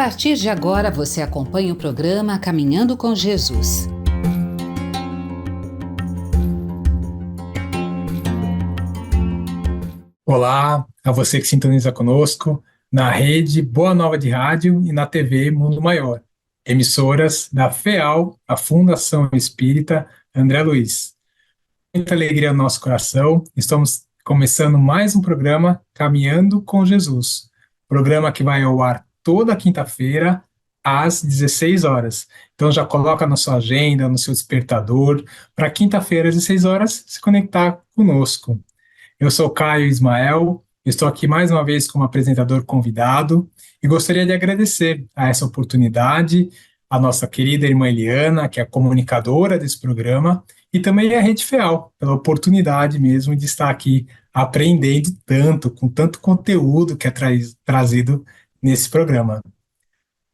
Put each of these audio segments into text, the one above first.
partir de agora, você acompanha o programa Caminhando com Jesus. Olá a você que sintoniza conosco na rede Boa Nova de Rádio e na TV Mundo Maior, emissoras da FEAL, a Fundação Espírita André Luiz. Muita alegria no nosso coração, estamos começando mais um programa Caminhando com Jesus, programa que vai ao ar toda quinta-feira às 16 horas. Então já coloca na sua agenda, no seu despertador, para quinta-feira às 16 horas se conectar conosco. Eu sou Caio Ismael, estou aqui mais uma vez como apresentador convidado e gostaria de agradecer a essa oportunidade a nossa querida irmã Eliana, que é a comunicadora desse programa, e também a Rede FEAL, pela oportunidade mesmo de estar aqui aprendendo tanto, com tanto conteúdo que é trazido nesse programa.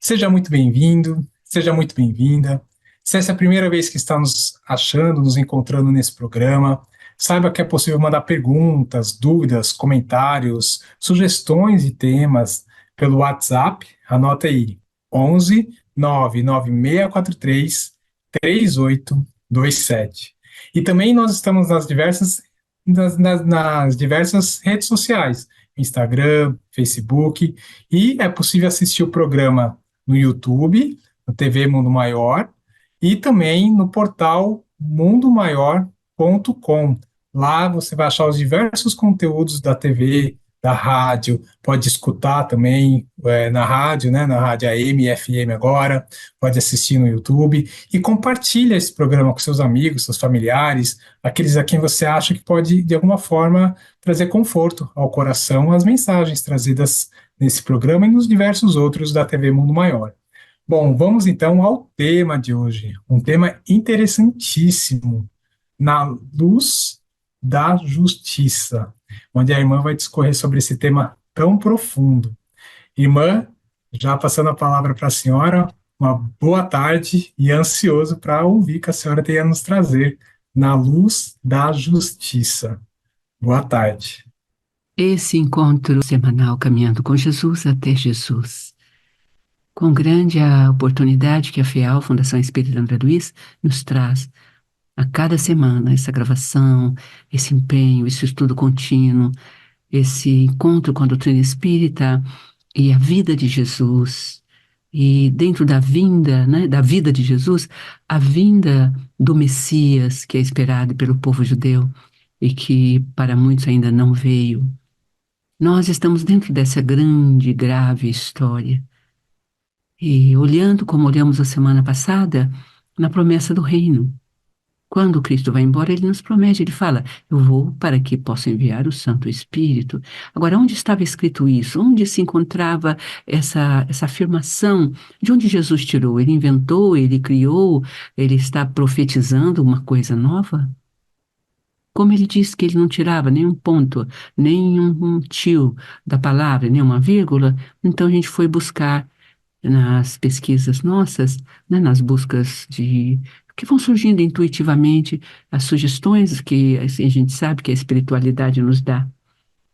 Seja muito bem-vindo, seja muito bem-vinda. Se essa é a primeira vez que está nos achando, nos encontrando nesse programa, saiba que é possível mandar perguntas, dúvidas, comentários, sugestões e temas pelo WhatsApp. Anota aí, 11 99643 3827. E também nós estamos nas diversas redes sociais, Instagram, Facebook, e é possível assistir o programa no YouTube, no TV Mundo Maior, e também no portal mundomaior.com. Lá você vai achar os diversos conteúdos da TV, da rádio, pode escutar também na rádio, né, na rádio AM e FM agora, pode assistir no YouTube e compartilha esse programa com seus amigos, seus familiares, aqueles a quem você acha que pode, de alguma forma, trazer conforto ao coração as mensagens trazidas nesse programa e nos diversos outros da TV Mundo Maior. Bom, vamos então ao tema de hoje, um tema interessantíssimo, na luz da justiça, onde a irmã vai discorrer sobre esse tema tão profundo. Irmã, já passando a palavra para a senhora, uma boa tarde e ansioso para ouvir que a senhora tenha a nos trazer na luz da justiça. Boa tarde. Esse encontro semanal Caminhando com Jesus até Jesus. Com grande a oportunidade que a FEAL, Fundação Espírita André Luiz, nos traz a cada semana, essa gravação, esse empenho, esse estudo contínuo, esse encontro com a doutrina espírita e a vida de Jesus. E dentro da vinda, né, da vida de Jesus, a vinda do Messias, que é esperado pelo povo judeu e que para muitos ainda não veio. Nós estamos dentro dessa grande, grave história. E olhando como olhamos a semana passada, na promessa do reino. Quando Cristo vai embora, ele nos promete, ele fala, eu vou para que possa enviar o Santo Espírito. Agora, onde estava escrito isso? Onde se encontrava essa afirmação? De onde Jesus tirou? Ele inventou, ele criou, ele está profetizando uma coisa nova? Como ele disse que ele não tirava nenhum ponto, nem um tio da palavra, nem uma vírgula, então a gente foi buscar nas pesquisas nossas, né, nas buscas que vão surgindo intuitivamente, as sugestões que assim, a gente sabe que a espiritualidade nos dá.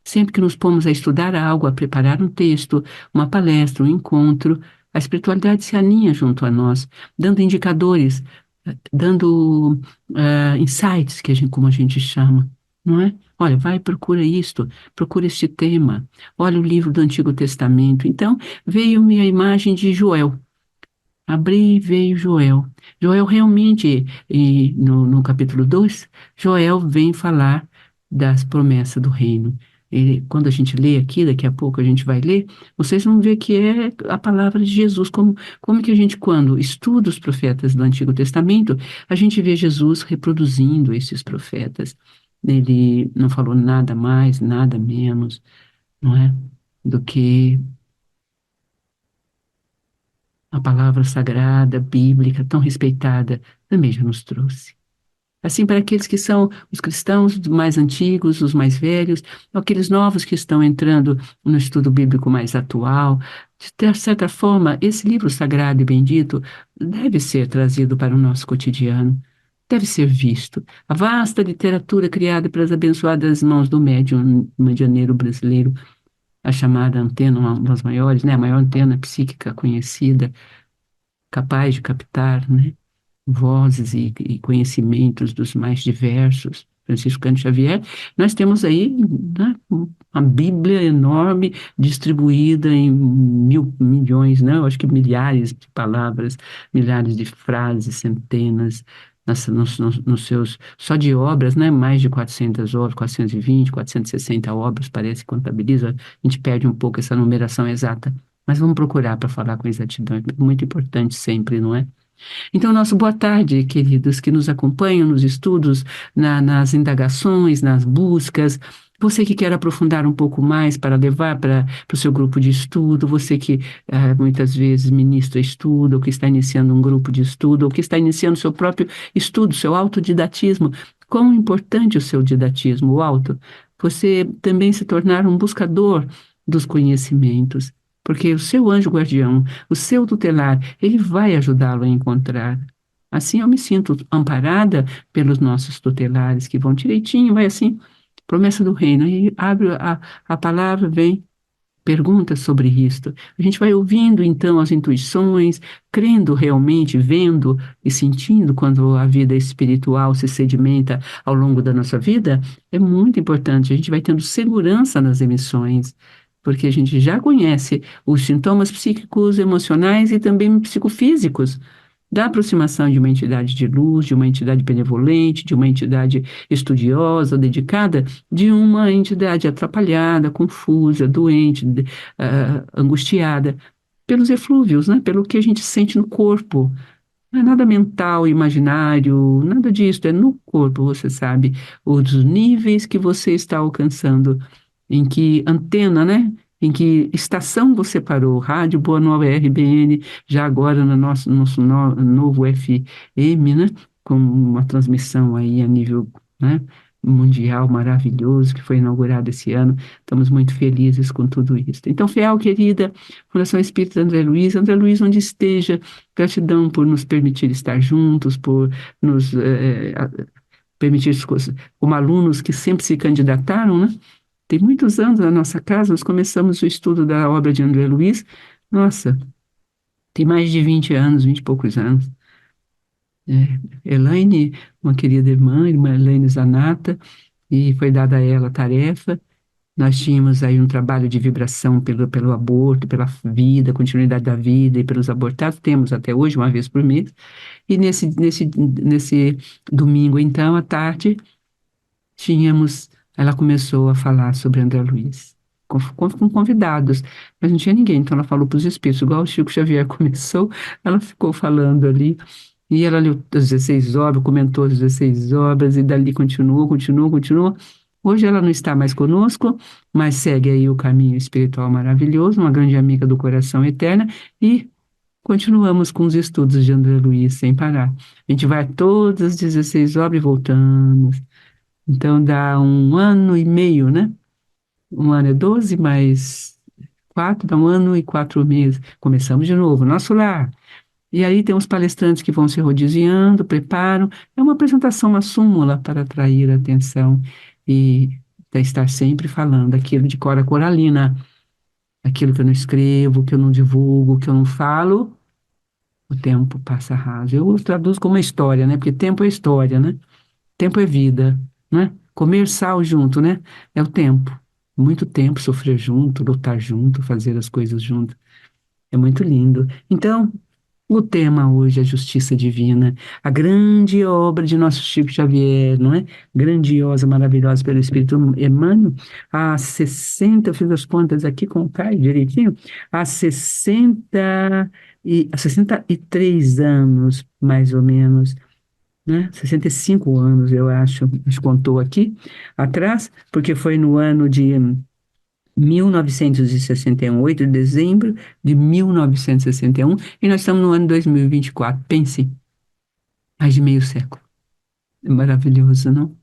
Sempre que nos pomos a estudar algo, a preparar um texto, uma palestra, um encontro, a espiritualidade se alinha junto a nós, dando indicadores, dando insights, como a gente chama, não é? Olha, vai, procura isto, procura este tema, olha o livro do Antigo Testamento. Então, veio-me a imagem de Joel. Abri e veio Joel. Joel realmente, no capítulo 2, Joel vem falar das promessas do reino. E quando a gente lê aqui, daqui a pouco a gente vai ler, vocês vão ver que é a palavra de Jesus. Como que a gente, quando estuda os profetas do Antigo Testamento, a gente vê Jesus reproduzindo esses profetas. Ele não falou nada mais, nada menos, não é? Do que a palavra sagrada, bíblica, tão respeitada, também já nos trouxe. Assim, para aqueles que são os cristãos mais antigos, os mais velhos, aqueles novos que estão entrando no estudo bíblico mais atual, de certa forma, esse livro sagrado e bendito deve ser trazido para o nosso cotidiano, deve ser visto. A vasta literatura criada pelas abençoadas mãos do médium medianeiro brasileiro a chamada antena, uma das maiores, né? A maior antena psíquica conhecida, capaz de captar, né? Vozes e conhecimentos dos mais diversos, Francisco Cândido Xavier, nós temos aí, né, uma Bíblia enorme, distribuída em milhões, né, eu acho que milhares de palavras, milhares de frases, centenas, nos seus, só de obras, né, mais de 400 obras, 420, 460 obras, parece que contabiliza, a gente perde um pouco essa numeração exata, mas vamos procurar para falar com exatidão, é muito importante sempre, não é? Então, nosso boa tarde, queridos que nos acompanham nos estudos, nas indagações, nas buscas. Você que quer aprofundar um pouco mais para levar para o seu grupo de estudo, você que muitas vezes ministra estudo, ou que está iniciando um grupo de estudo, ou que está iniciando seu próprio estudo, seu autodidatismo. Quão importante o seu didatismo, o auto. Você também se tornar um buscador dos conhecimentos, porque o seu anjo guardião, o seu tutelar, ele vai ajudá-lo a encontrar. Assim eu me sinto amparada pelos nossos tutelares, que vão direitinho, vai assim, promessa do reino, e abre a palavra, vem, pergunta sobre isto. A gente vai ouvindo então as intuições, crendo realmente, vendo e sentindo quando a vida espiritual se sedimenta ao longo da nossa vida, é muito importante. A gente vai tendo segurança nas emissões, porque a gente já conhece os sintomas psíquicos, emocionais e também psicofísicos da aproximação de uma entidade de luz, de uma entidade benevolente, de uma entidade estudiosa, dedicada, de uma entidade atrapalhada, confusa, doente, angustiada, pelos eflúvios, né? Pelo que a gente sente no corpo. Não é nada mental, imaginário, nada disso, é no corpo, você sabe, os níveis que você está alcançando, em que antena, né? Em que estação você parou, Rádio Boa Nova RBN, já agora no nosso novo FM, né? Com uma transmissão aí a nível, né, mundial maravilhoso, que foi inaugurado esse ano. Estamos muito felizes com tudo isso. Então, Fiel, querida, Fundação Espírita André Luiz, onde esteja, gratidão por nos permitir estar juntos, por nos permitir, como alunos que sempre se candidataram, né? Tem muitos anos na nossa casa, nós começamos o estudo da obra de André Luiz, nossa, tem mais de 20 anos, 20 e poucos anos. Elaine, uma querida irmã Elaine Zanata, e foi dada a ela a tarefa. Nós tínhamos aí um trabalho de vibração pelo aborto, pela vida, continuidade da vida e pelos abortados, temos até hoje, uma vez por mês. E nesse domingo, então, à tarde, ela começou a falar sobre André Luiz, com convidados, mas não tinha ninguém, então ela falou para os espíritos, igual o Chico Xavier começou, ela ficou falando ali, e ela leu as 16 obras, comentou as 16 obras, e dali continuou. Hoje ela não está mais conosco, mas segue aí o caminho espiritual maravilhoso, uma grande amiga do coração eterna, e continuamos com os estudos de André Luiz sem parar. A gente vai a todas as 16 obras e voltamos. Então dá 1 ano e meio, né? 1 ano é 12 mais 4, dá 1 ano e 4 meses. Começamos de novo, nosso lar. E aí tem os palestrantes que vão se rodiziando, preparam. É uma apresentação, uma súmula para atrair a atenção e para estar sempre falando aquilo de cora coralina, aquilo que eu não escrevo, que eu não divulgo, que eu não falo, o tempo passa raso. Eu traduzo como uma história, né? Porque tempo é história, né? Tempo é vida, né? Comer sal junto, né? É o tempo. Muito tempo sofrer junto, lutar junto, fazer as coisas junto. É muito lindo. Então, o tema hoje é Justiça Divina, a grande obra de nosso Chico Xavier, não é? Grandiosa, maravilhosa pelo Espírito Emmanuel, há 60, eu fiz as contas aqui com o Caio direitinho, há 63 anos, mais ou menos, né? 65 anos, eu acho, a gente contou aqui atrás, porque foi no ano de 1961, 8 de dezembro de 1961, e nós estamos no ano 2024. Pense, mais de meio século. É maravilhoso, não?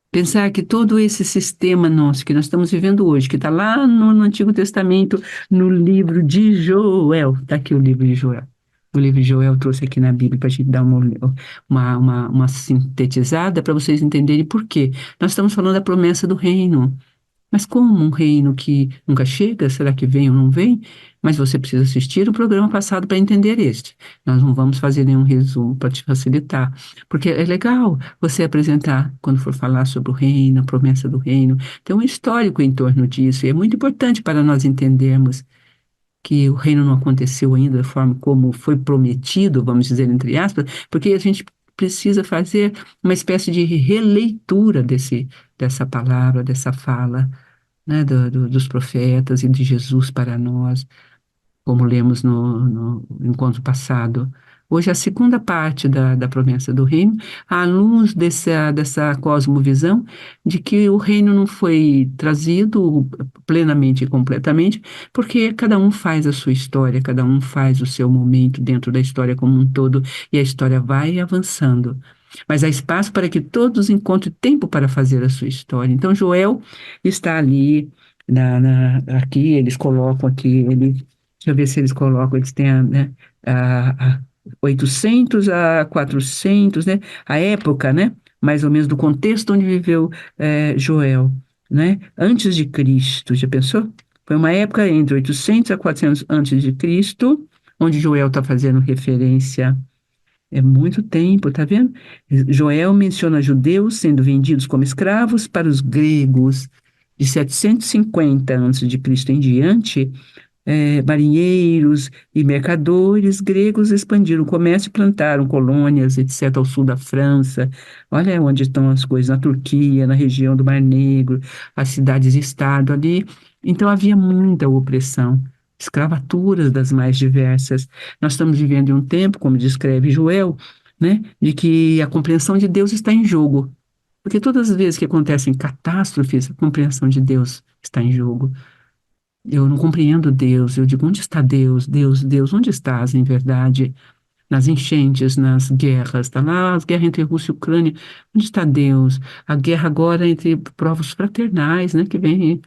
Pensar que todo esse sistema nosso que nós estamos vivendo hoje, que está lá no Antigo Testamento, no livro de Joel, está aqui o livro de Joel. O livro de Joel eu trouxe aqui na Bíblia para a gente dar uma sintetizada para vocês entenderem por quê. Nós estamos falando da promessa do reino. Mas como um reino que nunca chega, será que vem ou não vem? Mas você precisa assistir o programa passado para entender este. Nós não vamos fazer nenhum resumo para te facilitar, porque é legal você apresentar, quando for falar sobre o reino, a promessa do reino, tem um histórico em torno disso, e é muito importante para nós entendermos que o reino não aconteceu ainda da forma como foi prometido, vamos dizer entre aspas, porque a gente precisa fazer uma espécie de releitura dessa palavra, dessa fala, né, dos profetas e de Jesus para nós, como lemos no encontro passado. Hoje, a segunda parte da promessa do reino, à luz dessa cosmovisão de que o reino não foi trazido plenamente e completamente, porque cada um faz a sua história, cada um faz o seu momento dentro da história como um todo, e a história vai avançando. Mas há espaço para que todos encontrem tempo para fazer a sua história. Então, Joel está ali, aqui, eles colocam aqui, deixa eu ver se eles colocam, eles têm, né, a 800 a 400, né, a época, né, mais ou menos do contexto onde viveu Joel, né, antes de Cristo, já pensou? Foi uma época entre 800 a 400 antes de Cristo, onde Joel está fazendo referência. É muito tempo, tá vendo? Joel menciona judeus sendo vendidos como escravos para os gregos. De 750 a.C. em diante, marinheiros e mercadores gregos expandiram o comércio e plantaram colônias, etc., ao sul da França. Olha onde estão as coisas, na Turquia, na região do Mar Negro, as cidades-estado ali. Então havia muita opressão, escravaturas das mais diversas. Nós estamos vivendo em um tempo, como descreve Joel, né, de que a compreensão de Deus está em jogo. Porque todas as vezes que acontecem catástrofes, a compreensão de Deus está em jogo. Eu não compreendo Deus. Eu digo, onde está Deus? Deus, Deus, onde estás em verdade? Nas enchentes, nas guerras. Está lá as guerras entre Rússia e Ucrânia. Onde está Deus? A guerra agora entre povos fraternais, né? Que vem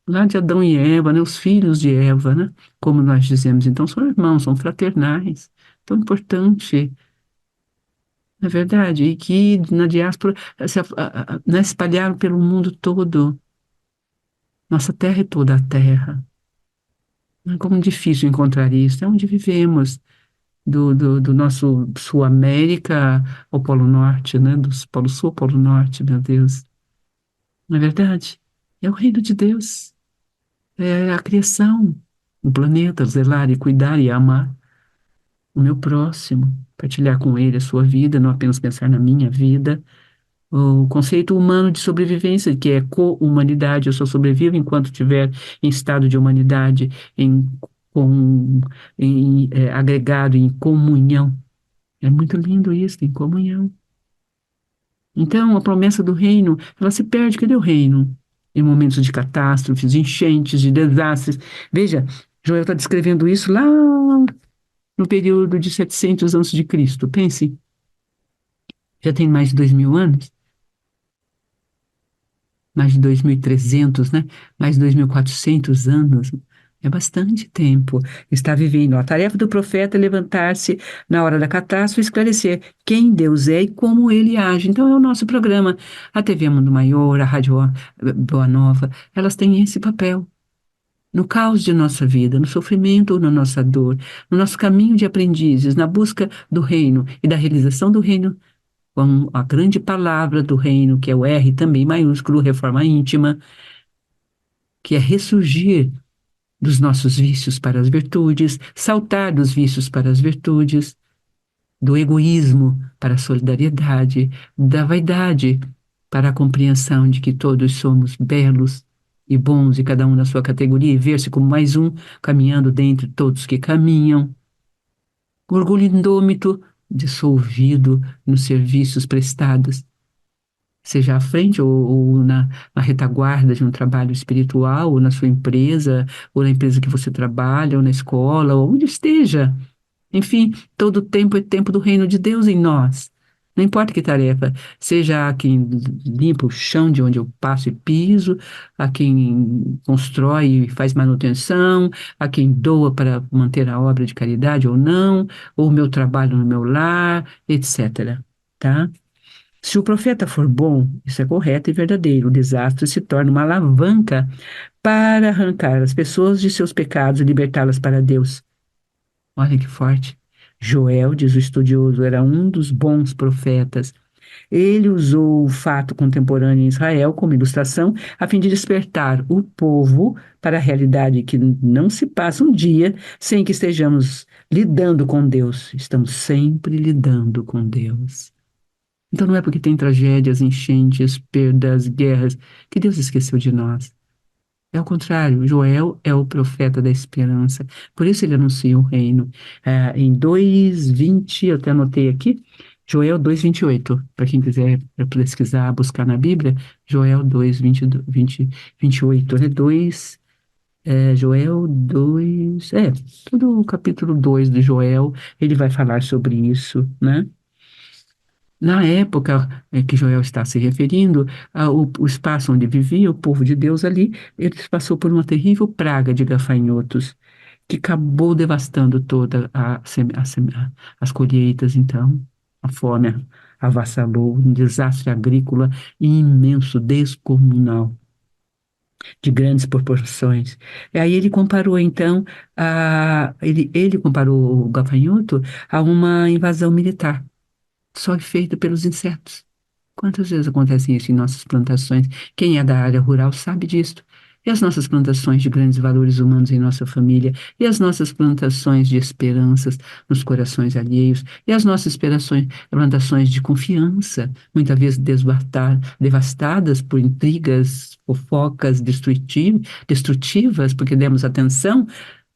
lá de Adão e Eva, né? Os filhos de Eva, né? Como nós dizemos. Então, são irmãos, são fraternais. Tão importante, não é verdade? E que na diáspora né, espalharam pelo mundo todo. Nossa terra é toda a terra. É como difícil encontrar isso. É onde vivemos, do nosso Sul América ao Polo Norte, né? Do Polo Sul ao Polo Norte, meu Deus. Não é verdade? É o reino de Deus. É a criação, o planeta, zelar e cuidar e amar o meu próximo, partilhar com ele a sua vida, não apenas pensar na minha vida. O conceito humano de sobrevivência, que é co-humanidade, eu só sobrevivo enquanto estiver em estado de humanidade, com, agregado, em comunhão. É muito lindo isso, em comunhão. Então, a promessa do reino, ela se perde. Cadê o reino? Em momentos de catástrofes, enchentes, de desastres. Veja, Joel está descrevendo isso lá no período de 700 antes de Cristo. Pense, já tem mais de 2000 anos. Mais de 2.300, né? Mais de 2.400 anos. É bastante tempo. Está vivendo. A tarefa do profeta é levantar-se na hora da catástrofe e esclarecer quem Deus é e como ele age. Então, é o nosso programa. A TV Mundo Maior, a Rádio Boa Nova, elas têm esse papel. No caos de nossa vida, no sofrimento ou na nossa dor, no nosso caminho de aprendizes, na busca do reino e da realização do reino, com a grande palavra do reino, que é o R também maiúsculo, reforma íntima, que é ressurgir dos nossos vícios para as virtudes, saltar dos vícios para as virtudes, do egoísmo para a solidariedade, da vaidade para a compreensão de que todos somos belos e bons e cada um na sua categoria e ver-se como mais um caminhando dentre todos que caminham. O orgulho indômito, dissolvido nos serviços prestados, seja à frente ou na retaguarda de um trabalho espiritual, ou na sua empresa, ou na empresa que você trabalha, ou na escola, ou onde esteja. Enfim, todo tempo é tempo do reino de Deus em nós. Não importa que tarefa, seja a quem limpa o chão de onde eu passo e piso, a quem constrói e faz manutenção, a quem doa para manter a obra de caridade ou não, ou o meu trabalho no meu lar, etc. Tá? Se o profeta for bom, isso é correto e verdadeiro. O desastre se torna uma alavanca para arrancar as pessoas de seus pecados e libertá-las para Deus. Olha que forte. Joel, diz o estudioso, era um dos bons profetas. Ele usou o fato contemporâneo em Israel como ilustração a fim de despertar o povo para a realidade que não se passa um dia sem que estejamos lidando com Deus. Estamos sempre lidando com Deus. Então não é porque tem tragédias, enchentes, perdas, guerras, que Deus esqueceu de nós. É o contrário, Joel é o profeta da esperança. Por isso ele anuncia o reino. Em 2:20, eu até anotei aqui, Joel 2:28, para quem quiser pesquisar, buscar na Bíblia, Joel 2:28, né? Joel 2, todo o capítulo 2 de Joel, ele vai falar sobre isso, né? Na época que Joel está se referindo, o espaço onde vivia o povo de Deus ali, eles passou por uma terrível praga de gafanhotos, que acabou devastando toda as colheitas, então. A fome avassalou, um desastre agrícola imenso, descomunal, de grandes proporções. E aí ele comparou, então, ele comparou o gafanhoto a uma invasão militar, só feita pelos insetos. Quantas vezes acontece isso em nossas plantações? Quem é da área rural sabe disso. E as nossas plantações de grandes valores humanos em nossa família, e as nossas plantações de esperanças nos corações alheios, e as nossas plantações de confiança, muitas vezes devastadas por intrigas, fofocas destrutivas, porque demos atenção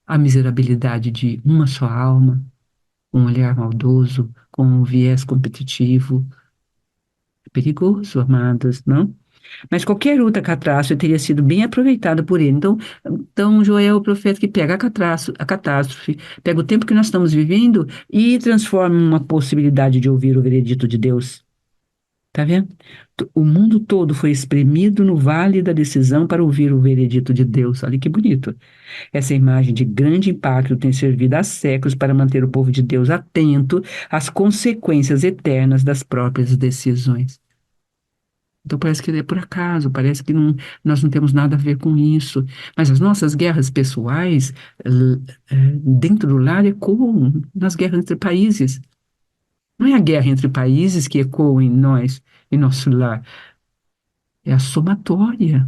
à miserabilidade de uma só alma, um olhar maldoso, com um viés competitivo. É perigoso, amados, não? Mas qualquer outra catástrofe teria sido bem aproveitada por ele. Então Joel é o profeta que pega a catástrofe, pega o tempo que nós estamos vivendo e transforma em uma possibilidade de ouvir o veredito de Deus. Tá vendo? O mundo todo foi espremido no vale da decisão para ouvir o veredito de Deus. Olha que bonito. Essa imagem de grande impacto tem servido há séculos para manter o povo de Deus atento às consequências eternas das próprias decisões. Então parece que é por acaso, parece que nós não temos nada a ver com isso. Mas as nossas guerras pessoais, dentro do lar, ecoam nas guerras entre países. Não é a guerra entre países que ecoa em nós, em nosso lar. É a somatória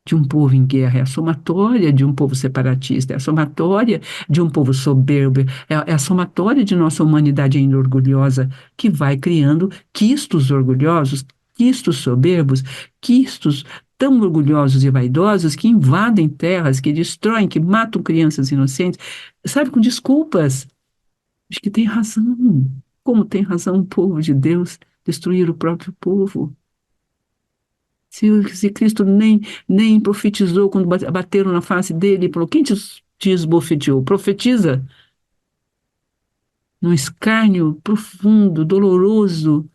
de um povo em guerra, é a somatória de um povo separatista, é a somatória de um povo soberbo, é a somatória de nossa humanidade ainda orgulhosa, que vai criando quistos orgulhosos, quistos soberbos, quistos tão orgulhosos e vaidosos que invadem terras, que destroem, que matam crianças inocentes, sabe, com desculpas. Acho que tem razão. Como tem razão o povo de Deus destruir o próprio povo? Se Cristo nem profetizou quando bateram na face dele e falou: quem te esbofeteou? Profetiza. Num escárnio profundo, doloroso.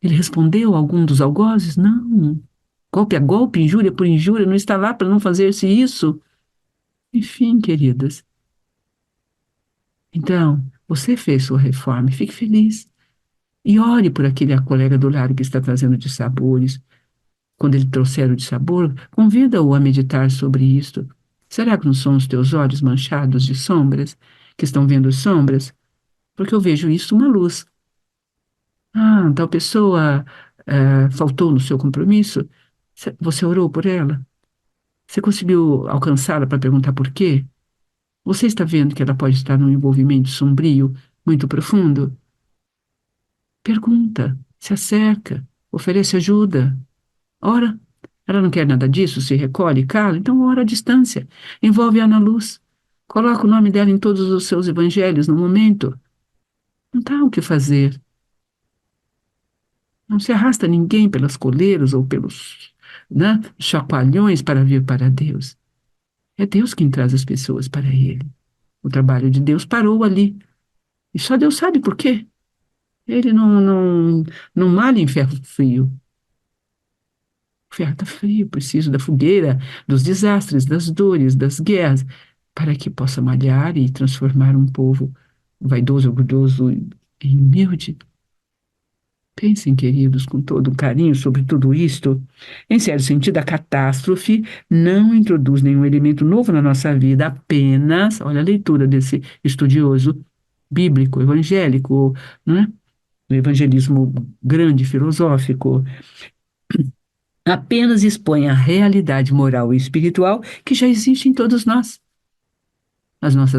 Ele respondeu a algum dos algozes? Não. Golpe a golpe, injúria por injúria, não está lá para não fazer-se isso. Enfim, queridas. Então, você fez sua reforma, fique feliz. E ore por aquele colega do lar que está trazendo dissabores. Quando ele trouxer o dissabor, convida-o a meditar sobre isto. Será que não são os teus olhos manchados de sombras, que estão vendo sombras? Porque eu vejo isso uma luz. Ah, tal pessoa faltou no seu compromisso? Você orou por ela? Você conseguiu alcançá-la para perguntar por quê? Você está vendo que ela pode estar num envolvimento sombrio, muito profundo? Pergunta, se acerca, oferece ajuda. Ora, ela não quer nada disso, se recolhe, cala, então ora à distância, envolve-a na luz. Coloca o nome dela em todos os seus evangelhos no momento. Não há o que fazer. Não se arrasta ninguém pelas coleiras ou pelos, né, chacoalhões para vir para Deus. É Deus quem traz as pessoas para Ele. O trabalho de Deus parou ali. E só Deus sabe por quê. Ele não malha em ferro frio. O ferro está frio, preciso da fogueira, dos desastres, das dores, das guerras, para que possa malhar e transformar um povo vaidoso, orgulhoso e humilde. Pensem, queridos, com todo o carinho sobre tudo isto. Em certo sentido, a catástrofe não introduz nenhum elemento novo na nossa vida, apenas, olha a leitura desse estudioso bíblico, evangélico, não é? Do evangelismo grande, filosófico, apenas expõe a realidade moral e espiritual que já existe em todos nós.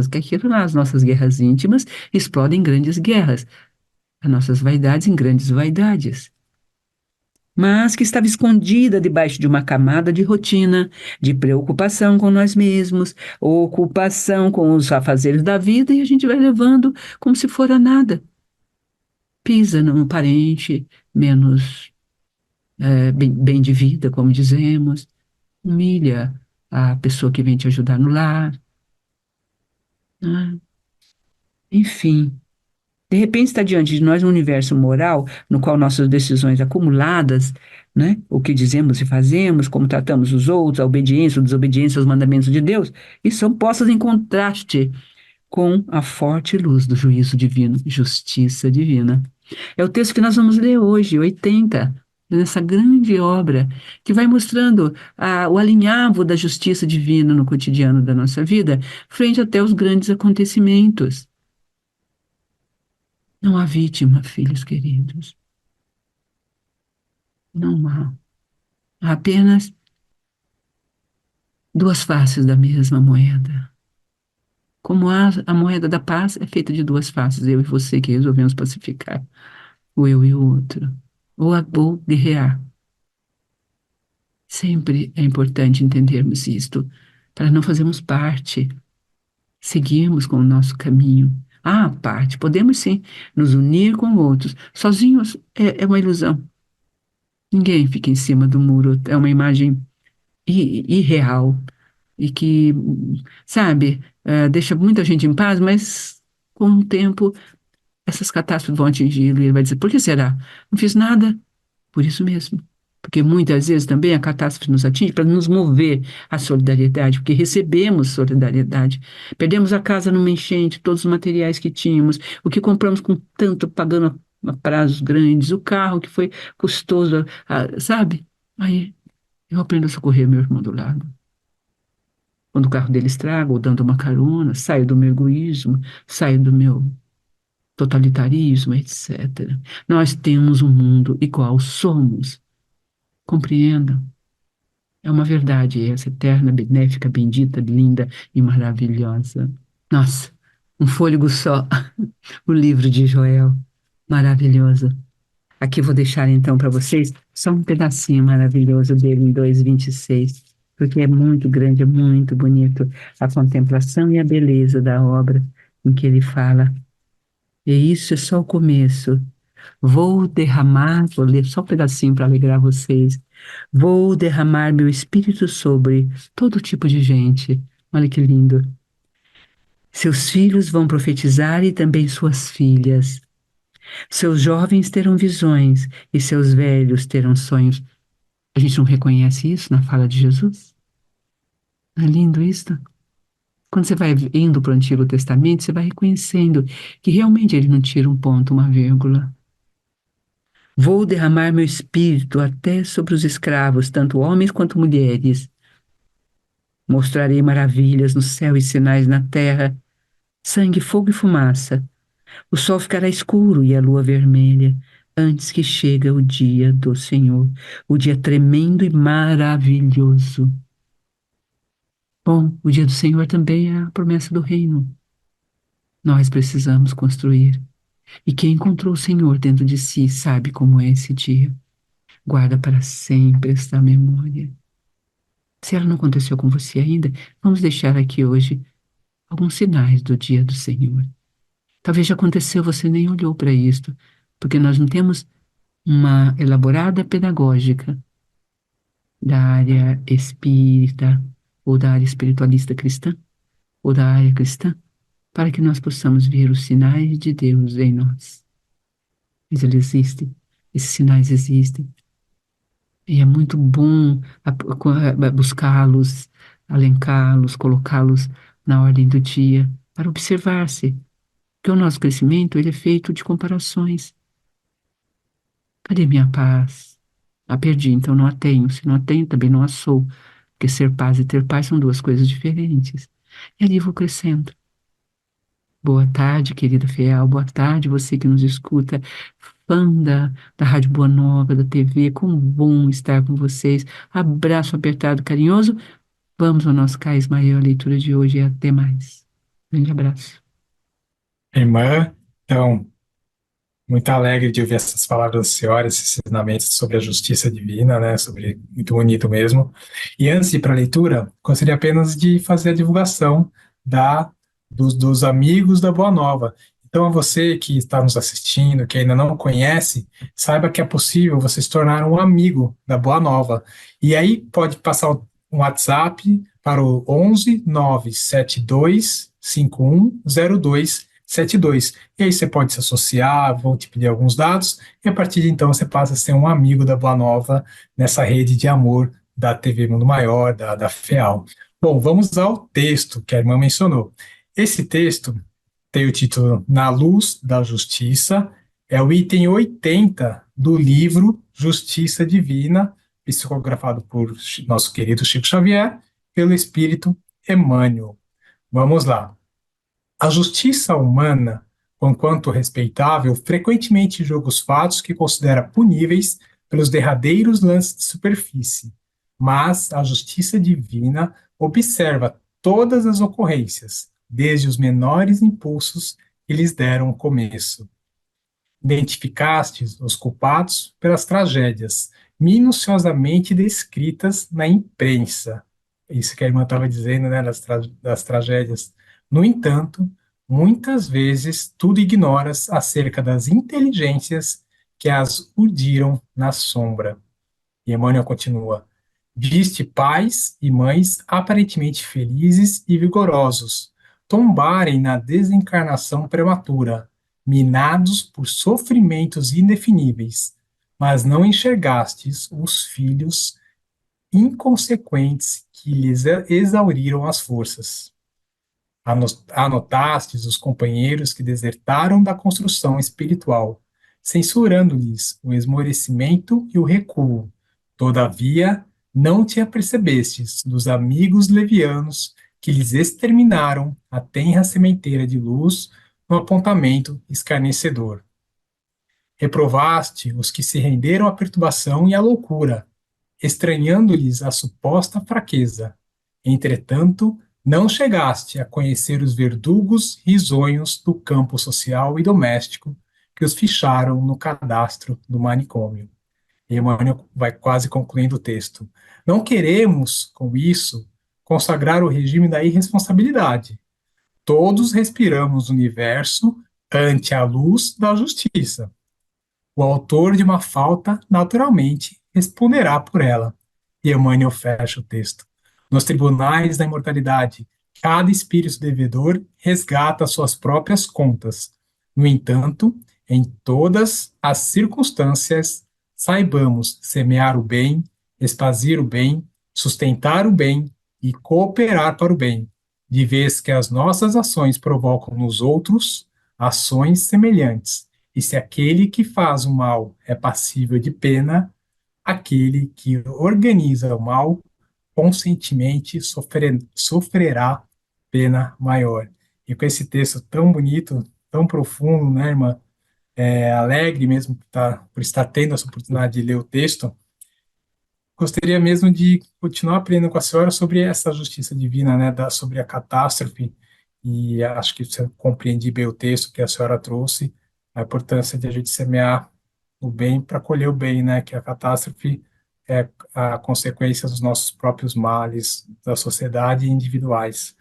Que é aquilo lá, as nossas guerras íntimas explodem em grandes guerras, as nossas vaidades em grandes vaidades, mas que estava escondida debaixo de uma camada de rotina, de preocupação com nós mesmos, ocupação com os afazeres da vida, e a gente vai levando como se fora nada. Pisa num parente menos bem de vida, como dizemos, humilha a pessoa que vem te ajudar no lar, né? Enfim. De repente está diante de nós um universo moral no qual nossas decisões acumuladas, né, o que dizemos e fazemos, como tratamos os outros, a obediência ou desobediência aos mandamentos de Deus, e são postas em contraste com a forte luz do juízo divino, justiça divina. É o texto que nós vamos ler hoje, 80, nessa grande obra, que vai mostrando o alinhavo da justiça divina no cotidiano da nossa vida, frente até os grandes acontecimentos. Não há vítima, filhos queridos. Não há. Há apenas duas faces da mesma moeda. Como a moeda da paz é feita de duas faces, eu e você que resolvemos pacificar, o eu e o outro, ou guerrear. Sempre é importante entendermos isto, para não fazermos parte, seguirmos com o nosso caminho. Ah, parte, podemos sim nos unir com outros. Sozinhos é uma ilusão. Ninguém fica em cima do muro, é uma imagem irreal e que, sabe, deixa muita gente em paz, mas com o tempo essas catástrofes vão atingi-lo e ele vai dizer: por que será? Não fiz nada. Por isso mesmo. Porque muitas vezes também a catástrofe nos atinge para nos mover à solidariedade, porque recebemos solidariedade. Perdemos a casa numa enchente, todos os materiais que tínhamos, o que compramos com tanto, pagando a prazos grandes, o carro que foi custoso, sabe? Aí eu aprendo a socorrer meu irmão do lado. Quando o carro dele estraga, ou dando uma carona, saio do meu egoísmo, saio do meu totalitarismo, etc. Nós temos um mundo igual somos. Compreendam. É uma verdade essa, eterna, benéfica, bendita, linda e maravilhosa. Nossa, um fôlego só. O livro de Joel. Maravilhoso. Aqui vou deixar então para vocês só um pedacinho maravilhoso dele em 2:26, porque é muito grande, é muito bonito a contemplação e a beleza da obra em que ele fala. E isso é só o começo. Vou ler só um pedacinho para alegrar vocês. Vou derramar meu espírito sobre todo tipo de gente. Olha que lindo. Seus filhos vão profetizar e também suas filhas. Seus jovens terão visões e seus velhos terão sonhos. A gente não reconhece isso na fala de Jesus? Não é lindo isso? Quando você vai indo para o Antigo Testamento, você vai reconhecendo que realmente ele não tira um ponto, uma vírgula. Vou derramar meu espírito até sobre os escravos, tanto homens quanto mulheres. Mostrarei maravilhas no céu e sinais na terra, sangue, fogo e fumaça. O sol ficará escuro e a lua vermelha, antes que chegue o dia do Senhor, o dia tremendo e maravilhoso. Bom, o dia do Senhor também é a promessa do reino. Nós precisamos construir. E quem encontrou o Senhor dentro de si sabe como é esse dia. Guarda para sempre esta memória. Se ela não aconteceu com você ainda, vamos deixar aqui hoje alguns sinais do dia do Senhor. Talvez já aconteceu, você nem olhou para isto, porque nós não temos uma elaborada pedagógica da área espírita, ou da área espiritualista cristã, ou da área cristã, para que nós possamos ver os sinais de Deus em nós. Mas eles existem, esses sinais existem. E é muito bom buscá-los, alencá-los, colocá-los na ordem do dia, para observar-se. Porque o nosso crescimento ele é feito de comparações. Cadê minha paz? A perdi, então não a tenho. Se não a tenho, também não a sou. Porque ser paz e ter paz são duas coisas diferentes. E ali vou crescendo. Boa tarde, querida fiel. Boa tarde, você que nos escuta. Fã da Rádio Boa Nova, da TV. Como bom estar com vocês. Abraço apertado, carinhoso. Vamos ao nosso Cais Maior, a leitura de hoje e até mais. Grande abraço. Irmã, então, muito alegre de ouvir essas palavras da senhora, esses ensinamentos sobre a justiça divina, né? Sobre, muito bonito mesmo. E antes de ir para a leitura, gostaria apenas de fazer a divulgação dos amigos da Boa Nova. Então, a você que está nos assistindo, que ainda não conhece, saiba que é possível você se tornar um amigo da Boa Nova. E aí pode passar um WhatsApp para o 11 972 510272. E aí você pode se associar, vão te pedir alguns dados, e a partir de então você passa a ser um amigo da Boa Nova nessa rede de amor da TV Mundo Maior, da FEAL. Bom, vamos ao texto que a irmã mencionou. Esse texto tem o título Na Luz da Justiça, é o item 80 do livro Justiça Divina, psicografado por nosso querido Chico Xavier, pelo Espírito Emmanuel. Vamos lá. A justiça humana, conquanto respeitável, frequentemente julga os fatos que considera puníveis pelos derradeiros lances de superfície, mas a justiça divina observa todas as ocorrências, desde os menores impulsos que lhes deram começo. Identificastes os culpados pelas tragédias, minuciosamente descritas na imprensa. Isso que a irmã estava dizendo, né, das tragédias. No entanto, muitas vezes tudo ignoras acerca das inteligências que as urdiram na sombra. E Emmanuel continua: viste pais e mães aparentemente felizes e vigorosos tombarem na desencarnação prematura, minados por sofrimentos indefiníveis, mas não enxergastes os filhos inconsequentes que lhes exauriram as forças. Anotastes os companheiros que desertaram da construção espiritual, censurando-lhes o esmorecimento e o recuo. Todavia, não te apercebestes dos amigos levianos que lhes exterminaram a tenra sementeira de luz no apontamento escarnecedor. Reprovaste os que se renderam à perturbação e à loucura, estranhando-lhes a suposta fraqueza. Entretanto, não chegaste a conhecer os verdugos risonhos do campo social e doméstico que os ficharam no cadastro do manicômio. E Emmanuel vai quase concluindo o texto. Não queremos, com isso, consagrar o regime da irresponsabilidade. Todos respiramos o universo ante a luz da justiça. O autor de uma falta, naturalmente, responderá por ela. E Emmanuel fecha o texto. Nos tribunais da imortalidade, cada espírito devedor resgata suas próprias contas. No entanto, em todas as circunstâncias, saibamos semear o bem, esparcir o bem, sustentar o bem e cooperar para o bem, de vez que as nossas ações provocam nos outros ações semelhantes. E se aquele que faz o mal é passível de pena, aquele que organiza o mal conscientemente sofrerá pena maior. E com esse texto tão bonito, tão profundo, né, irmã? Alegre mesmo por estar tendo essa oportunidade de ler o texto, gostaria mesmo de continuar aprendendo com a senhora sobre essa justiça divina, né, sobre a catástrofe, e acho que você compreendi bem o texto que a senhora trouxe, a importância de a gente semear o bem para colher o bem, né, que a catástrofe é a consequência dos nossos próprios males, da sociedade e individuais.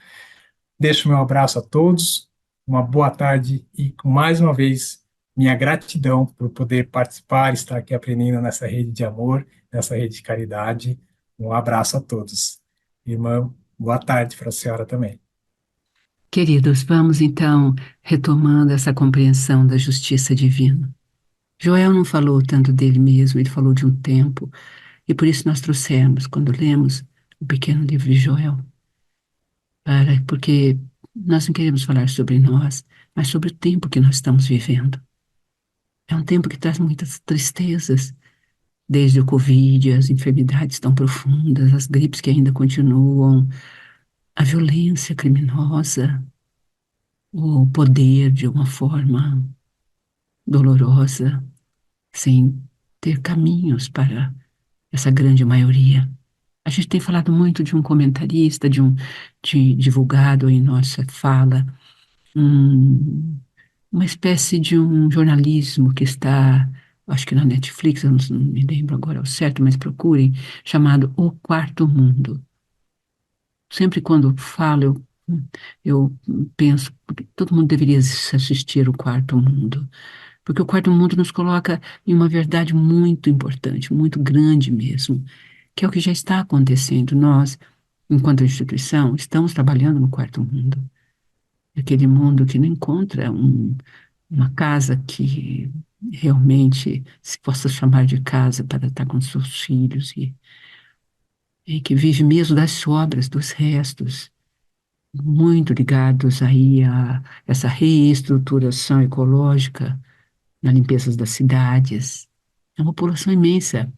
Deixo meu abraço a todos, uma boa tarde e, mais uma vez, minha gratidão por poder participar, estar aqui aprendendo nessa rede de amor, nessa rede de caridade. Um abraço a todos. Irmã, boa tarde para a senhora também. Queridos, vamos então retomando essa compreensão da justiça divina. Joel não falou tanto dele mesmo, ele falou de um tempo, e por isso nós trouxemos, quando lemos o pequeno livro de Joel, porque nós não queremos falar sobre nós, mas sobre o tempo que nós estamos vivendo. É um tempo que traz muitas tristezas, desde o Covid, as enfermidades tão profundas, as gripes que ainda continuam, a violência criminosa, o poder de uma forma dolorosa, sem ter caminhos para essa grande maioria. A gente tem falado muito de um comentarista, de divulgado em nossa fala, um, uma espécie de um jornalismo que está, acho que na Netflix, eu não me lembro agora ao certo, mas procurem, chamado O Quarto Mundo. Sempre quando falo, eu penso que todo mundo deveria assistir O Quarto Mundo, porque O Quarto Mundo nos coloca em uma verdade muito importante, muito grande mesmo, que é o que já está acontecendo. Nós, enquanto instituição, estamos trabalhando no Quarto Mundo, aquele mundo que não encontra uma casa que realmente se possa chamar de casa para estar com seus filhos e que vive mesmo das sobras, dos restos, muito ligados aí a essa reestruturação ecológica na limpeza das cidades. É uma população imensa.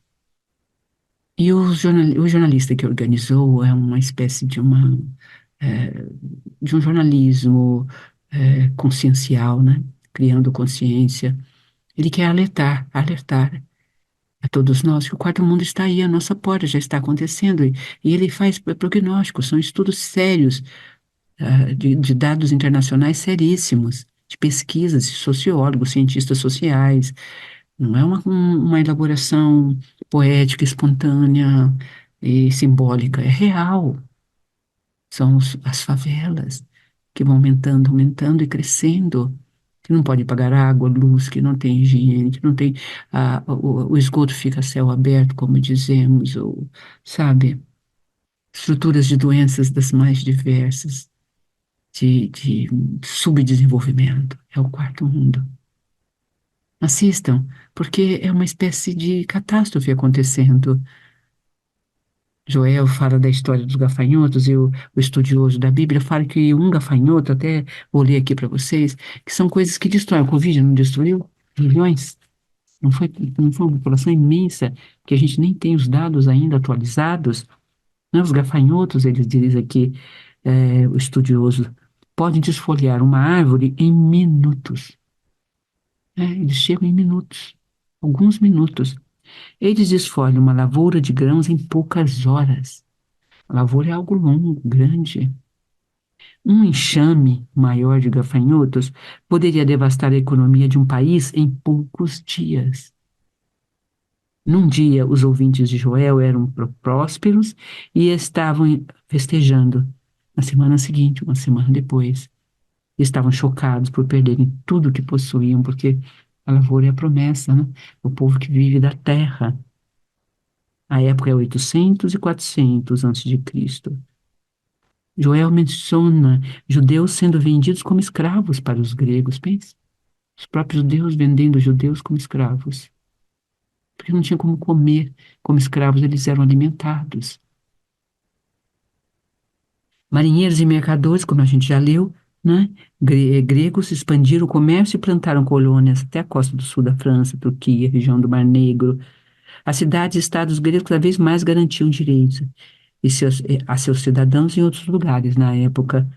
E o jornalista que organizou é uma espécie eh, de um jornalismo consciencial, né? Criando consciência. Ele quer alertar a todos nós que o quarto mundo está aí, a nossa porta já está acontecendo. E ele faz prognósticos, são estudos sérios, de dados internacionais seríssimos, de pesquisas de sociólogos, cientistas sociais. Não é uma elaboração poética, espontânea e simbólica, é real. São as favelas que vão aumentando, aumentando e crescendo, que não pode pagar água, luz, que não tem higiene, que não tem, o esgoto fica a céu aberto, como dizemos, ou, sabe, estruturas de doenças das mais diversas, de subdesenvolvimento. É o quarto mundo. Assistam, porque é uma espécie de catástrofe acontecendo. Joel fala da história dos gafanhotos e o estudioso da Bíblia fala que um gafanhoto, até vou ler aqui para vocês, que são coisas que destroem. O Covid não destruiu milhões? Não foi uma população imensa que a gente nem tem os dados ainda atualizados, né? Os gafanhotos, eles dizem aqui, o estudioso, podem desfolhar uma árvore em minutos. Eles chegam em minutos, alguns minutos. Eles desfolham uma lavoura de grãos em poucas horas. A lavoura é algo longo, grande. Um enxame maior de gafanhotos poderia devastar a economia de um país em poucos dias. Num dia, os ouvintes de Joel eram prósperos e estavam festejando. Na semana seguinte, uma semana depois, estavam chocados por perderem tudo que possuíam, porque a lavoura é a promessa, né? O povo que vive da terra. A época é 800 e 400 antes de Cristo. Joel menciona judeus sendo vendidos como escravos para os gregos. Pense, os próprios judeus vendendo os judeus como escravos. Porque não tinha como comer como escravos, eles eram alimentados. Marinheiros e mercadores, como a gente já leu, né? Gregos expandiram o comércio e plantaram colônias até a costa do sul da França, Turquia, região do Mar Negro. As cidades e estados gregos cada vez mais garantiam direitos a seus cidadãos em outros lugares na época,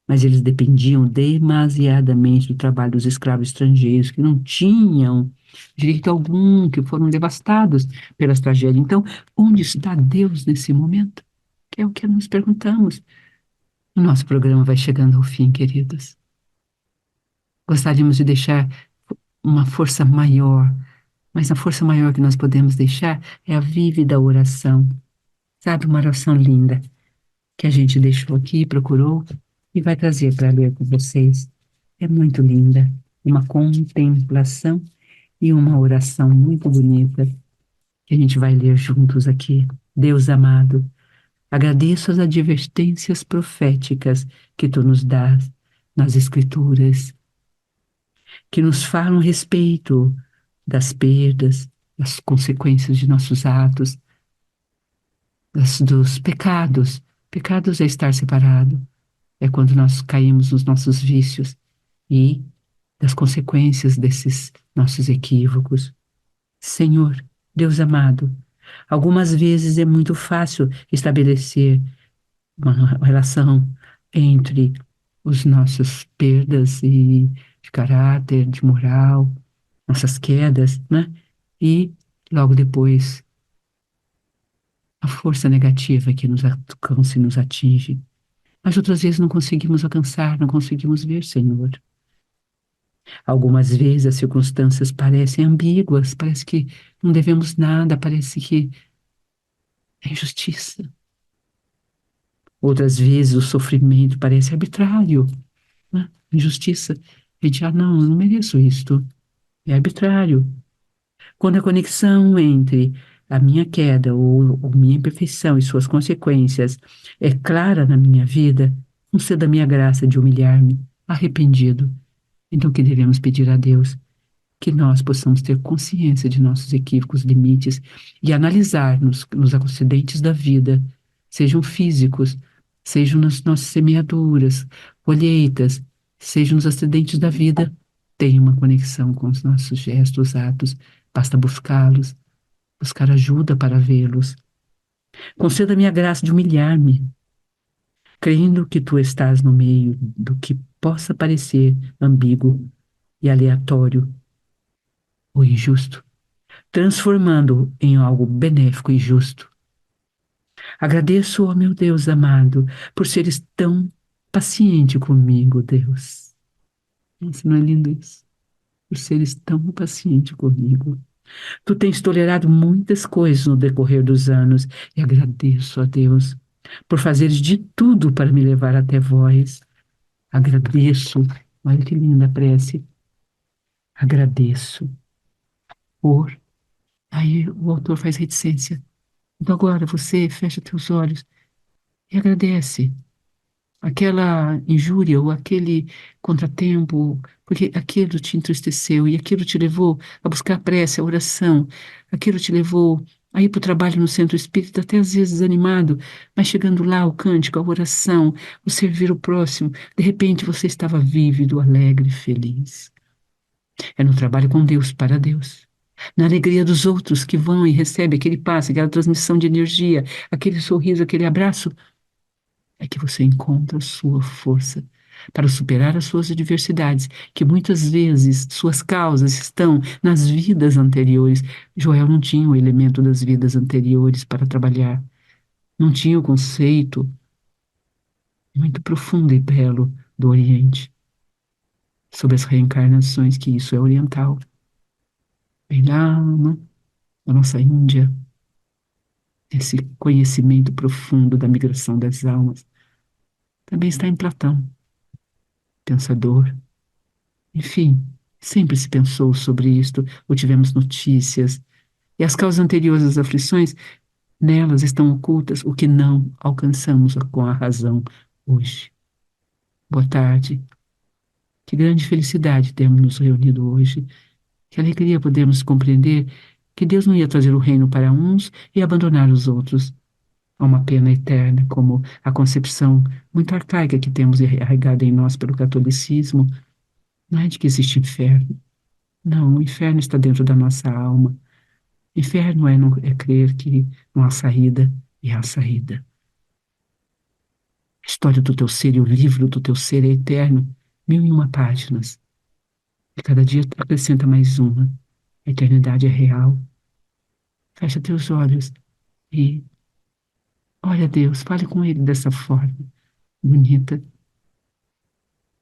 mas eles dependiam demasiadamente do trabalho dos escravos estrangeiros, que não tinham direito algum, que foram devastados pelas tragédias. Então, onde está Deus nesse momento? Que é o que nos perguntamos. O nosso programa vai chegando ao fim, queridos. Gostaríamos de deixar uma força maior, mas a força maior que nós podemos deixar é a vívida oração. Sabe, uma oração linda que a gente deixou aqui, procurou e vai trazer para ler com vocês. É muito linda, uma contemplação e uma oração muito bonita que a gente vai ler juntos aqui. Deus amado, agradeço as advertências proféticas que tu nos dás nas Escrituras, que nos falam a respeito das perdas, das consequências de nossos atos, dos pecados. Pecados é estar separado, é quando nós caímos nos nossos vícios e das consequências desses nossos equívocos. Senhor, Deus amado, algumas vezes é muito fácil estabelecer uma relação entre os nossos perdas de caráter, de moral, nossas quedas, né? E logo depois a força negativa que nos alcança e nos atinge. Mas outras vezes não conseguimos alcançar, não conseguimos ver, Senhor. Algumas vezes as circunstâncias parecem ambíguas, parece que não devemos nada, parece que é injustiça. Outras vezes o sofrimento parece arbitrário, né? Injustiça. A gente, não, eu não mereço isto. É arbitrário. Quando a conexão entre a minha queda ou minha imperfeição e suas consequências é clara na minha vida, conceda a minha graça de humilhar-me, arrependido. Então, o que devemos pedir a Deus? Que nós possamos ter consciência de nossos equívocos, limites e analisar nos acidentes da vida, sejam físicos, sejam nas nossas semeaduras, colheitas, sejam nos acidentes da vida, tem uma conexão com os nossos gestos, atos, basta buscá-los, buscar ajuda para vê-los. Conceda-me a graça de humilhar-me, crendo que tu estás no meio do que possa parecer ambíguo e aleatório ou injusto, transformando-o em algo benéfico e justo. Agradeço, ó meu Deus amado, por seres tão paciente comigo, Deus. Nossa, não é lindo isso? Por seres tão paciente comigo. Tu tens tolerado muitas coisas no decorrer dos anos e agradeço a Deus por fazeres de tudo para me levar até vós. Agradeço, olha que linda a prece. Agradeço por. Aí o autor faz reticência. Então agora você fecha teus olhos e agradece aquela injúria ou aquele contratempo, porque aquilo te entristeceu e aquilo te levou a buscar a prece, a oração, aquilo te levou a ir para o trabalho no centro espírita, até às vezes desanimado, mas chegando lá, o cântico, a oração, o servir o próximo, de repente você estava vívido, alegre, feliz. É no trabalho com Deus, para Deus. Na alegria dos outros que vão e recebem aquele passe, aquela transmissão de energia, aquele sorriso, aquele abraço, é que você encontra a sua força para superar as suas adversidades, que muitas vezes suas causas estão nas vidas anteriores. Joel não tinha o elemento das vidas anteriores para trabalhar, não tinha o conceito muito profundo e belo do Oriente sobre as reencarnações, que isso é oriental. Bem lá, né, na nossa Índia, esse conhecimento profundo da migração das almas também está em Platão, pensador. Enfim, sempre se pensou sobre isto, ou tivemos notícias. E as causas anteriores às aflições, nelas estão ocultas o que não alcançamos com a razão hoje. Boa tarde. Que grande felicidade termos nos reunido hoje. Que alegria podemos compreender que Deus não ia trazer o reino para uns e abandonar os outros. Há uma pena eterna, como a concepção muito arcaica que temos arraigada em nós pelo catolicismo. Não é de que existe inferno. Não, o inferno está dentro da nossa alma. Inferno é crer que não há saída, e há saída. A história do teu ser e o livro do teu ser é eterno, 1001 páginas. E cada dia acrescenta mais uma. A eternidade é real. Fecha teus olhos e olha a Deus, fale com Ele dessa forma bonita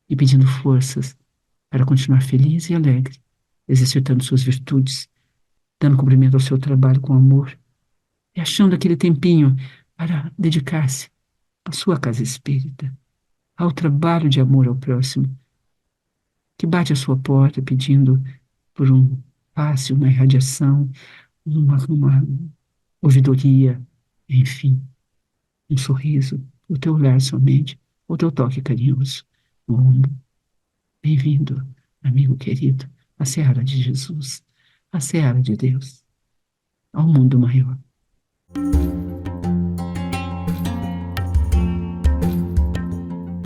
e pedindo forças para continuar feliz e alegre, exercitando suas virtudes, dando cumprimento ao seu trabalho com amor e achando aquele tempinho para dedicar-se à sua casa espírita, ao trabalho de amor ao próximo, que bate à sua porta pedindo por um passe, uma irradiação, uma ouvidoria, enfim, um sorriso, o teu olhar somente, o teu toque carinhoso no ombro. Bem-vindo, amigo querido, à seara de Jesus, à seara de Deus, ao mundo maior.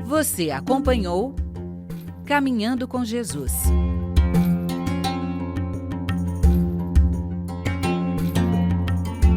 Você acompanhou Caminhando com Jesus.